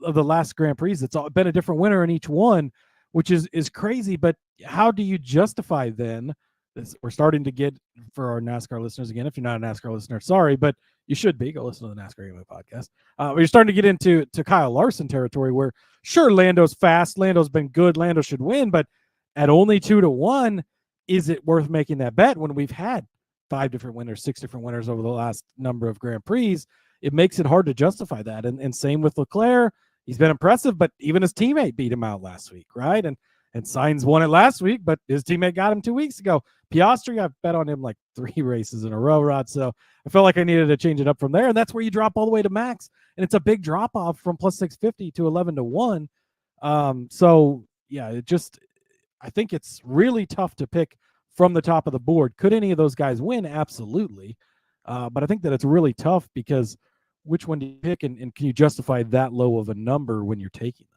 of the last Grand Prix. It's all been a different winner in each one, which is crazy. But how do you justify then this? We're starting to get, for our NASCAR listeners, again, if you're not a NASCAR listener, sorry, but you should be. Go listen to the NASCAR Game podcast. We're starting to get into Kyle Larson territory, where sure, Lando's fast, Lando's been good, Lando should win, but at only 2-1, is it worth making that bet when we've had 5 different winners, 6 different winners over the last number of Grand Prix? It makes it hard to justify that. And same with Leclerc. He's been impressive, but even his teammate beat him out last week, right? And Sainz won it last week, but his teammate got him 2 weeks ago. Piastri, I've bet on him like 3 races in a row, Rod. So I felt like I needed to change it up from there. And that's where you drop all the way to Max. And it's a big drop off from plus 650 to 11-1. So yeah, I think it's really tough to pick from the top of the board. Could any of those guys win? Absolutely. But I think that it's really tough, because which one do you pick, and can you justify that low of a number when you're taking them?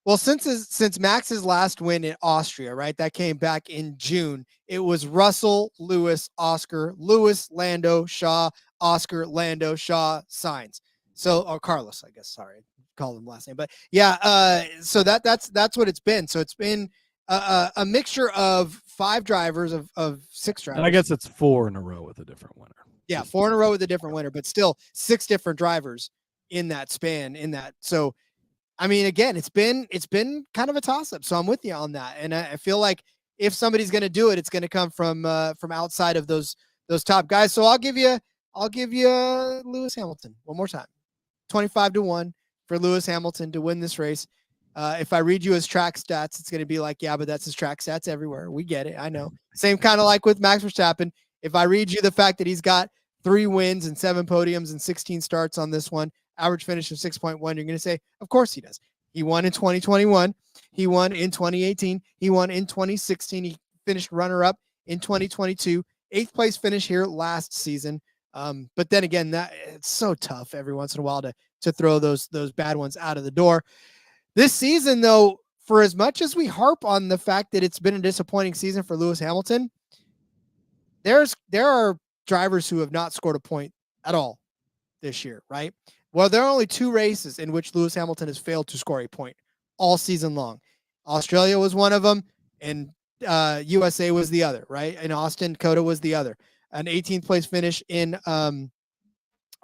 Well, since Max's last win in Austria, right, that came back in June, it was Russell, Lewis, Oscar, Lewis, Lando, Shaw, Oscar, Lando, Shaw, Sainz. So, or Carlos, I guess. Sorry, call him last name, but yeah. So that's what it's been. So it's been a mixture of 5 drivers of 6 drivers. And I guess it's 4 in a row with a different winner. Yeah, 4 in a row with a different winner, but still 6 different drivers in that span. So, I mean, again, it's been kind of a toss up. So I'm with you on that, and I feel like if somebody's going to do it, it's going to come from outside of those top guys. So I'll give you Lewis Hamilton one more time, 25-1 for Lewis Hamilton to win this race. If I read you his track stats, it's going to be like, yeah, but that's his track stats everywhere. We get it. I know. Same kind of like with Max Verstappen. If I read you the fact that he's got 3 wins and 7 podiums and 16 starts on this one, average finish of 6.1, you're going to say, of course he does. He won in 2021. He won in 2018. He won in 2016. He finished runner-up in 2022. 8th place finish here last season. But then again, that it's so tough every once in a while to throw those bad ones out of the door. This season, though, for as much as we harp on the fact that it's been a disappointing season for Lewis Hamilton, there are drivers who have not scored a point at all this year, right? Well, there are only 2 races in which Lewis Hamilton has failed to score a point all season long. Australia was one of them, and USA was the other, right? In Austin, Cody was the other. An 18th place finish in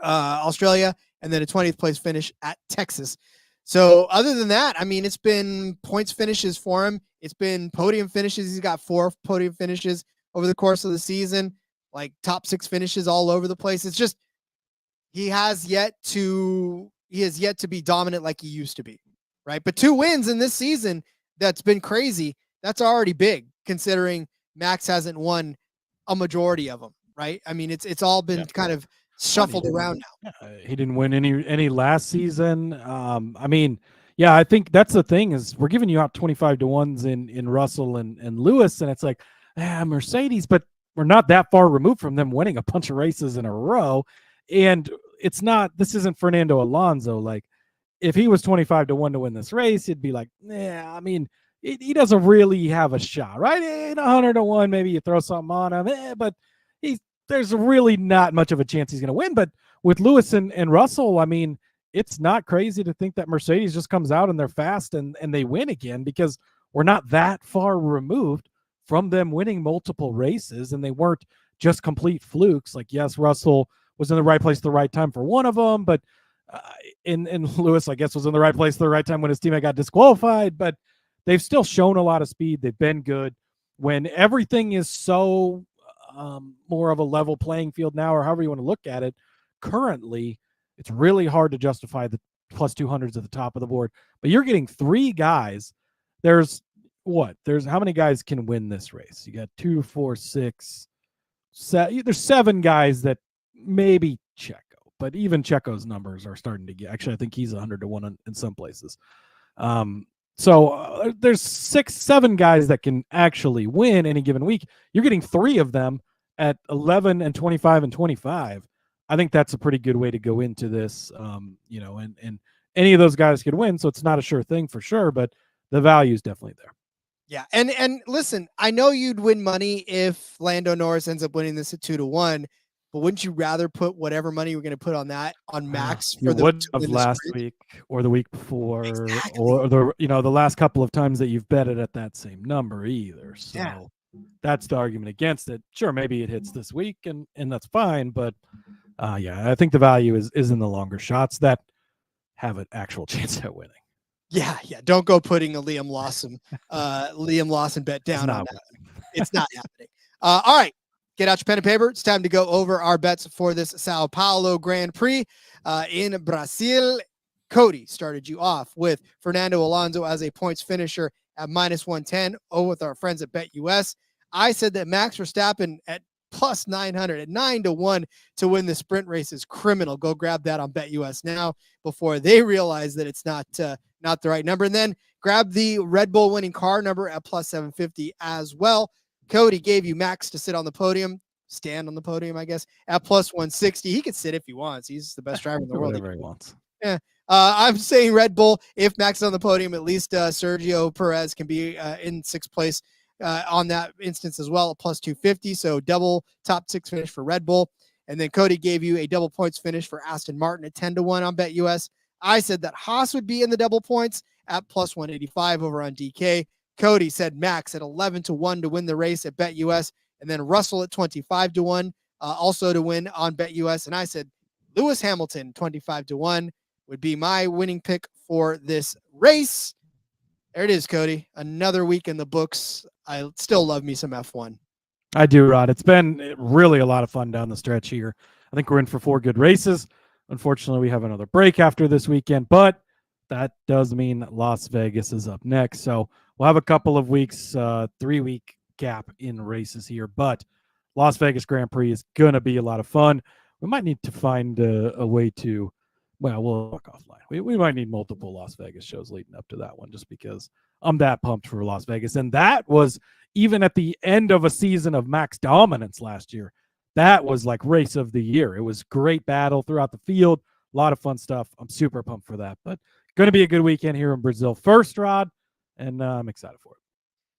Australia, and then a 20th place finish at Texas. So other than that, I mean, it's been points finishes for him. It's been podium finishes. He's got 4 podium finishes over the course of the season, like top 6 finishes all over the place. It's just, he has yet to be dominant like he used to be, right? But 2 wins in this season, that's been crazy. That's already big, considering Max hasn't won a majority of them, right? I mean, it's all been kind of shuffled around now. He didn't win any last season. I mean, yeah, I think that's the thing, is we're giving you out 25-1s in Russell and Lewis, and it's like, Mercedes, but we're not that far removed from them winning a bunch of races in a row. And it's not. This isn't Fernando Alonso. Like, if he was 25-1 to win this race, it'd be like, yeah. I mean, he doesn't really have a shot, right? 100-1, maybe you throw something on him, but there's really not much of a chance he's going to win. But with Lewis and Russell, I mean, it's not crazy to think that Mercedes just comes out and they're fast and they win again, because we're not that far removed from them winning multiple races, and they weren't just complete flukes. Like, yes, Russell was in the right place at the right time for one of them, but and Lewis, I guess, was in the right place at the right time when his teammate got disqualified. But they've still shown a lot of speed. They've been good. When everything is so more of a level playing field now, or however you want to look at it, currently, it's really hard to justify the plus 200s at the top of the board. But you're getting three guys. There's how many guys can win this race? You got 2, 4, 6, 7. There's 7 guys that maybe Checo, but even Checo's numbers are starting to get. Actually, I think he's 100-1 in some places. So there's 6, 7 guys that can actually win any given week. You're getting 3 of them at 11 and 25 and 25. I think that's a pretty good way to go into this, and any of those guys could win. So it's not a sure thing for sure, but the value is definitely there. Yeah. And listen, I know you'd win money if Lando Norris ends up winning this at 2-1, but wouldn't you rather put whatever money you were going to put on that on Max for the would have last week or the week before, exactly. or the last couple of times that you've bet it at that same number either. So that's the argument against it. Sure, maybe it hits this week and that's fine, but I think the value is in the longer shots that have an actual chance at winning. Yeah. Don't go putting a Liam Lawson bet down on that. It's not happening. All right. Get out your pen and paper. It's time to go over our bets for this Sao Paulo Grand Prix in Brazil. Cody started you off with Fernando Alonso as a points finisher at -110 with our friends at BetUS. I said that Max Verstappen at plus 900 at 9-1 to win the sprint race is criminal. Go grab that on BetUS now before they realize that it's not the right number. And then grab the Red Bull winning car number at plus 750 as well. Cody gave you Max to sit on the podium, stand on the podium, I guess, at plus 160. He could sit if he wants. He's the best driver in the world. Whatever he wants. Yeah. I'm saying Red Bull. If Max is on the podium, at least Sergio Perez can be in 6th place on that instance as well, at plus 250. So double top 6 finish for Red Bull. And then Cody gave you a double points finish for Aston Martin at 10-1 on BetUS. I said that Haas would be in the double points at plus 185 over on DK. Cody said Max at 11-1 to win the race at BetUS, and then Russell at 25-1 also to win on BetUS. And I said Lewis Hamilton 25-1 would be my winning pick for this race. There it is, Cody. Another week in the books. I still love me some F1. I do, Rod. It's been really a lot of fun down the stretch here. I think we're in for 4 good races. Unfortunately, we have another break after this weekend, but that does mean Las Vegas is up next. So we'll have a couple of weeks, 3-week gap in races here, but Las Vegas Grand Prix is going to be a lot of fun. We might need to find a way to, we'll talk offline. We might need multiple Las Vegas shows leading up to that one, just because I'm that pumped for Las Vegas. And that was even at the end of a season of Max dominance last year. That was like race of the year. It was great battle throughout the field. A lot of fun stuff. I'm super pumped for that, but going to be a good weekend here in Brazil first, Rod, and I'm excited for it.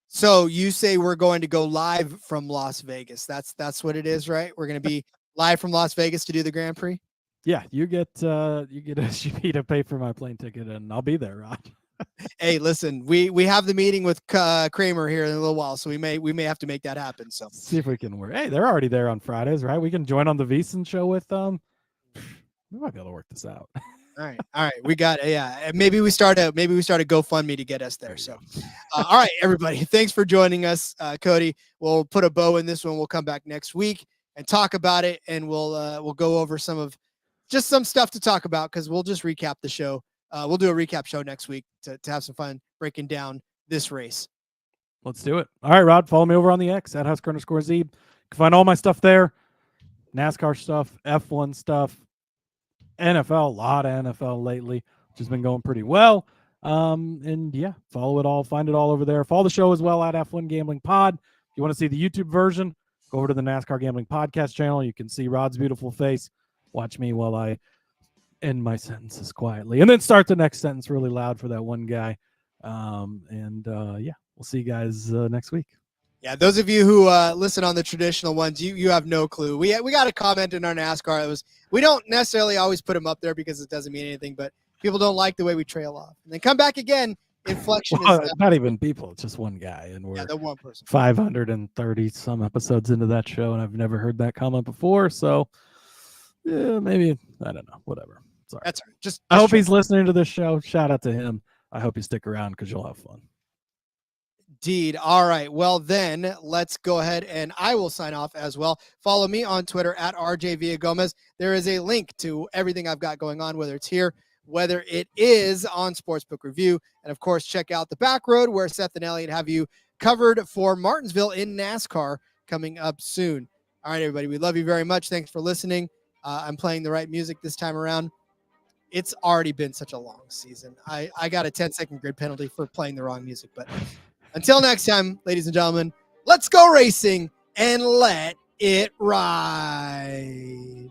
So you say we're going to go live from Las Vegas. That's what it is, right? We're going to be live from Las Vegas to do the Grand Prix. Yeah, you get a GP to pay for my plane ticket, and I'll be there, Rod. Hey, listen, we have the meeting with Kramer here in a little while, so we may have to make that happen. So see if we can work. Hey, they're already there on Fridays, right? We can join on the Veasan show with them. We might be able to work this out. All right. We got maybe we start a GoFundMe to get us there. So, all right, everybody, thanks for joining us, Cody. We'll put a bow in this one. We'll come back next week and talk about it, and we'll go over some stuff to talk about, because we'll just recap the show. We'll do a recap show next week to have some fun breaking down this race. Let's do it. All right, Rod, follow me over on the X at Husker_Zeeb. You can find all my stuff there. NASCAR stuff, F1 stuff, NFL, a lot of NFL lately, which has been going pretty well. And yeah, follow it all, find it all over there. Follow the show as well at F1 Gambling Pod. If you want to see the YouTube version, go over to the NASCAR Gambling Podcast channel. You can see Rod's beautiful face Watch me while I end my sentences quietly, and then start the next sentence really loud for that one guy. Yeah, we'll see you guys next week. Yeah, those of you who listen on the traditional ones, you have no clue. We got a comment in our NASCAR that was, we don't necessarily always put them up there because it doesn't mean anything, but people don't like the way we trail off. And then come back again, inflection Well, is not even people, it's just one guy, and we're the one person. 530 some episodes into that show, and I've never heard that comment before. So yeah, maybe, I don't know, whatever. Sorry. That's right. Just I hope he's listening to this show. Shout out to him. I hope you stick around because you'll have fun. Indeed. All right. Well, then let's go ahead and I will sign off as well. Follow me on Twitter at RJ Villagomez. There is a link to everything I've got going on, whether it's here, whether it is on Sportsbook Review. And of course, check out the Back Road where Seth and Elliot have you covered for Martinsville in NASCAR coming up soon. All right, everybody. We love you very much. Thanks for listening. I'm playing the right music this time around. It's already been such a long season. I got a 10-second grid penalty for playing the wrong music, but until next time, ladies and gentlemen, let's go racing and let it ride.